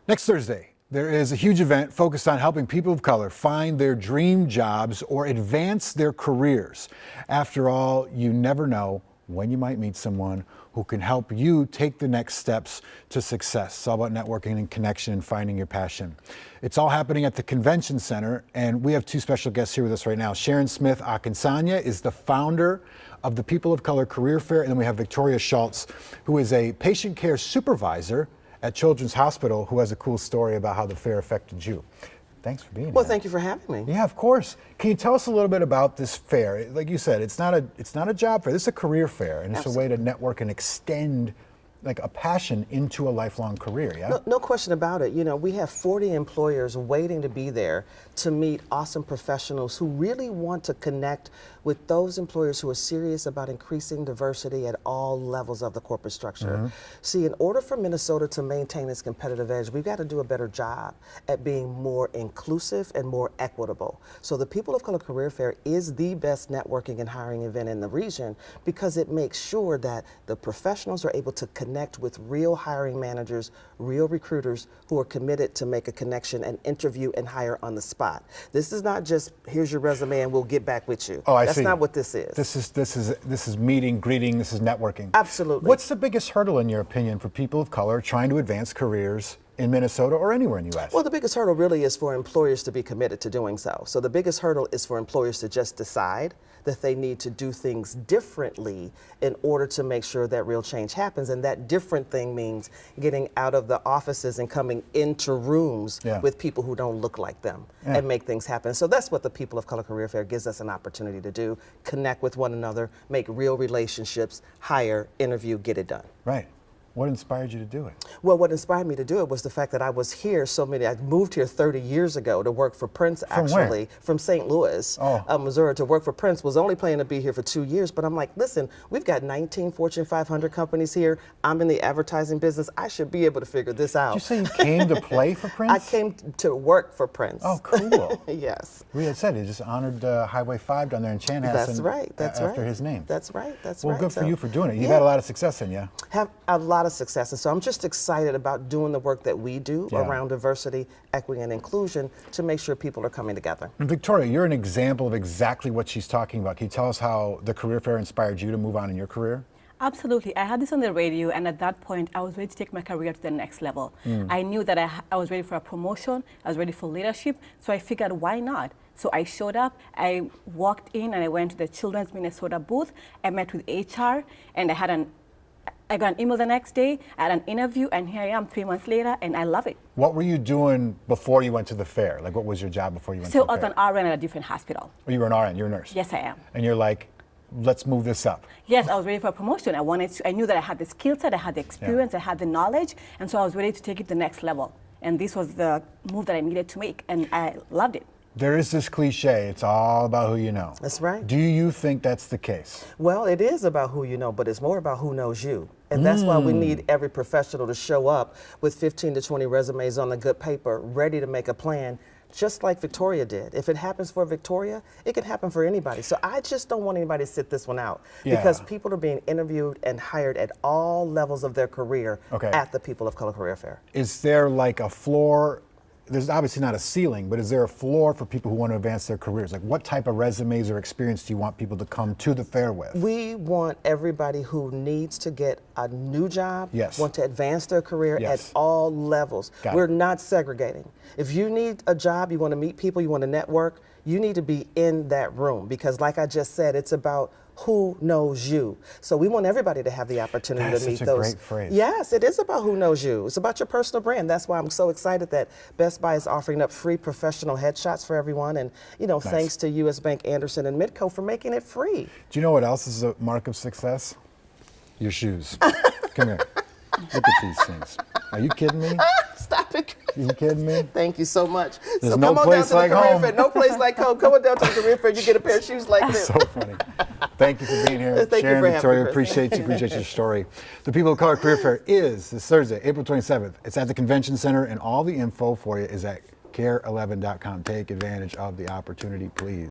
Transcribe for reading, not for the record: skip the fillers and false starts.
Next Thursday, there is a huge event focused on helping people of color find their dream jobs or advance their careers. After all, you never know when you might meet someone who can help you take the next steps to success. It's all about networking and connection and finding your passion. It's all happening at the Convention Center, and we have two special guests here with us right now. Sharon Smith Akinsanya is the founder of the People of Color Career Fair, and then we have Victoria Schultz, who is a patient care supervisor at Children's Hospital, who has a cool story about how the fair affected you. Thanks for being here. Well, thank you for having me. Yeah, of course. Can you tell us a little bit about this fair? Like you said, it's not a job fair. This is a career fair, and it's a way to network and extend like a passion into a lifelong career, yeah? No question about it. You know, we have 40 employers waiting to be there to meet awesome professionals who really want to connect with those employers who are serious about increasing diversity at all levels of the corporate structure. See, in order for Minnesota to maintain its competitive edge, we've got to do a better job at being more inclusive and more equitable. So the People of Color Career Fair is the best networking and hiring event in the region because it makes sure that the professionals are able to connect with real hiring managers, real recruiters who are committed to make a connection and interview and hire on the spot. This is not just, here's your resume and we'll get back with you. Oh, I That's see. not what this is. This is meeting, greeting, this is networking. Absolutely. What's the biggest hurdle, in your opinion, for people of color trying to advance careers in Minnesota or anywhere in the U.S.? Well, the biggest hurdle really is for employers to be committed to doing so. So the biggest hurdle is for employers to just decide that they need to do things differently in order to make sure that real change happens. And that different thing means getting out of the offices and coming into rooms with people who don't look like them and make things happen. So that's what the People of Color Career Fair gives us an opportunity to do: connect with one another, make real relationships, hire, interview, get it done. Right. What inspired you to do it? Well, what inspired me to do it was the fact that I was here I moved here 30 years ago to work for Prince, actually. From St. Louis, Missouri, to work for Prince. Was only planning to be here for 2 years, but I'm like, listen, we've got 19 Fortune 500 companies here. I'm in the advertising business. I should be able to figure this out. Did you say you came to play for Prince? I came to work for Prince. Oh, cool. Yes. We had said he just honored Highway 5 down there in Chanhassen. That's right. That's right. After his name. That's right. That's well, right. Well, good for you for doing it. You've had a lot of success in you. Have a lot of success, and so I'm just excited about doing the work that we do around diversity, equity, and inclusion to make sure people are coming together. And Victoria, you're an example of exactly what she's talking about. Can you tell us how the career fair inspired you to move on in your career? Absolutely. I had this on the radio, and at that point, I was ready to take my career to the next level. I knew that I was ready for a promotion, I was ready for leadership, so I figured, why not? So I showed up, I walked in, and I went to the Children's Minnesota booth. I met with HR, and I got an email the next day, I had an interview, and here I am 3 months later, and I love it. What were you doing before you went to the fair? Like, what was your job before you went to the fair? So I was an RN at a different hospital. Oh, you were an RN, you're a nurse? Yes, I am. And you're like, let's move this up. Yes, I was ready for a promotion. I knew that I had the skill set, I had the experience, I had the knowledge, and so I was ready to take it to the next level. And this was the move that I needed to make, and I loved it. There is this cliche, it's all about who you know. That's right. Do you think that's the case? Well, it is about who you know, but it's more about who knows you. And that's why we need every professional to show up with 15 to 20 resumes on a good paper, ready to make a plan, just like Victoria did. If it happens for Victoria, it can happen for anybody. So I just don't want anybody to sit this one out because people are being interviewed and hired at all levels of their career at the People of Color Career Fair. Is there like a floor? There's obviously not a ceiling, but is there a floor for people who want to advance their careers? Like, what type of resumes or experience do you want people to come to the fair with? We want everybody who needs to get a new job, want to advance their career at all levels. We're not segregating. If you need a job, you want to meet people, you want to network, you need to be in that room because, like I just said, it's about who knows you. So we want everybody to have the opportunity to meet those. That's such a great phrase. Yes, it is about who knows you. It's about your personal brand. That's why I'm so excited that Best Buy is offering up free professional headshots for everyone. And, you know, thanks to US Bank Anderson and Midco for making it free. Do you know what else is a mark of success? Your shoes. Come here. Look at these things. Are you kidding me? Stop it. Are you kidding me? Thank you so much. There's so no come on place down to like the career home. fair. No place like home. Come on down to the career fair. You get a pair of shoes like this. So funny. Thank you for being here. Thank Sharon, you for Victoria, having me, appreciate your story. The People of Color Career Fair is this Thursday, April 27th. It's at the Convention Center, and all the info for you is at care11.com. Take advantage of the opportunity, please.